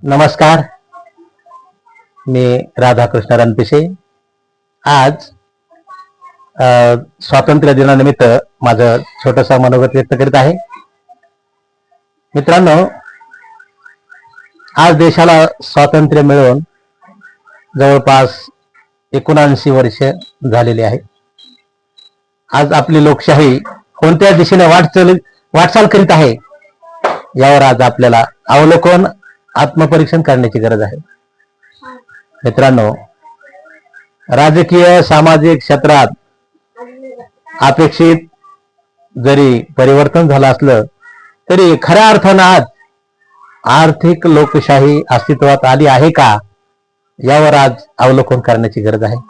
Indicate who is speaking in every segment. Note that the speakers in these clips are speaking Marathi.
Speaker 1: नमस्कार. मी राधाकृष्ण रणपिसे. आज स्वातंत्र्य दिनानिमित्त माझं छोटंसं मनोगत व्यक्त करीत आहे. मित्रांनो, आज देशाला स्वातंत्र्य मिळून जवळपास 79 वर्ष झालेली आहे. आज आपली लोकशाही कोणत्या दिशेने वाटचाल करीत आहे यावर आज आपल्याला अवलोकन, आत्मपरीक्षण करण्याची गरज आहे. मित्रांनो, राजकीय सामाजिक क्षेत्रात अपेक्षित जरी परिवर्तन झालं असलं तरी खऱ्या अर्थानं आज आर्थिक लोकशाही अस्तित्वात आली आहे का यावर आज अवलोकन करण्याची गरज आहे.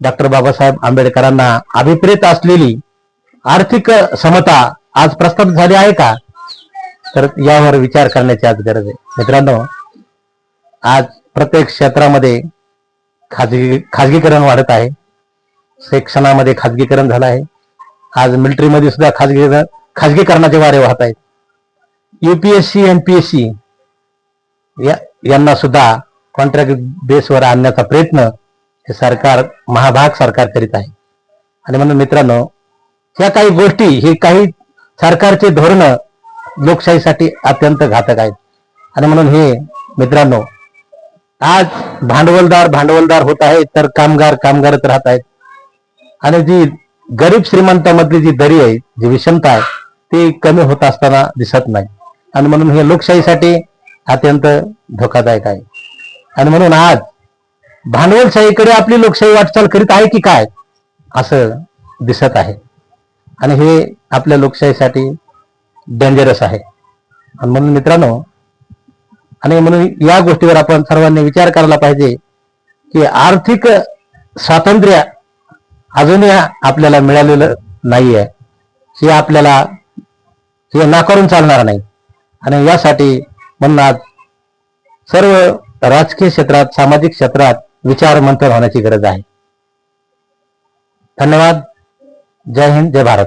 Speaker 1: डॉक्टर बाबासाहेब आंबेडकरांना अभिप्रेत असलेली आर्थिक समता आज प्रस्थापित झाली आहे का, तर यावर विचार करण्याची आज गरज आहे. मित्रांनो, आज प्रत्येक क्षेत्रामध्ये खाजगीकरण वाढत आहे. शिक्षणामध्ये खाजगीकरण झालं आहे. आज मिलिटरीमध्ये सुद्धा खाजगीकरणाचे वारे वाहत आहेत. UPSC MPSC यांना सुद्धा कॉन्ट्रॅक्ट बेसवर आणण्याचा प्रयत्न हे सरकार, महाभाग सरकार करीत आहे. आणि म्हणून मित्रांनो, ह्या काही गोष्टी, हे काही सरकारचे धोरण लोकशाहीसाठी अत्यंत घातक आहेत. आणि म्हणून हे मित्रांनो, आज भांडवलदार होत आहे तर कामगारच राहत आहेत. आणि जी गरीब श्रीमंतामधली जी दरी आहे, जी विषमता आहे, ती कमी होत असताना दिसत नाही. आणि म्हणून हे लोकशाहीसाठी अत्यंत धोकादायक आहे. आणि म्हणून आज भांडवलशाहीकडे आपली लोकशाही वाटचाल करीत आहे की काय असं दिसत आहे. आणि हे आपल्या लोकशाहीसाठी डेंजरस आहे. आणि म्हणून मित्रांनो, आणि म्हणून या गोष्टीवर आपण सर्वांनी विचार करायला पाहिजे की आर्थिक स्वातंत्र्य अजूनही आपल्याला मिळालेलं नाहीये. हे नाकारून चालणार नाही. आणि यासाठी म्हणून आज सर्व राजकीय क्षेत्रात, सामाजिक क्षेत्रात विचार मंथन होण्याची गरज आहे. धन्यवाद. जय हिंद, जय भारत.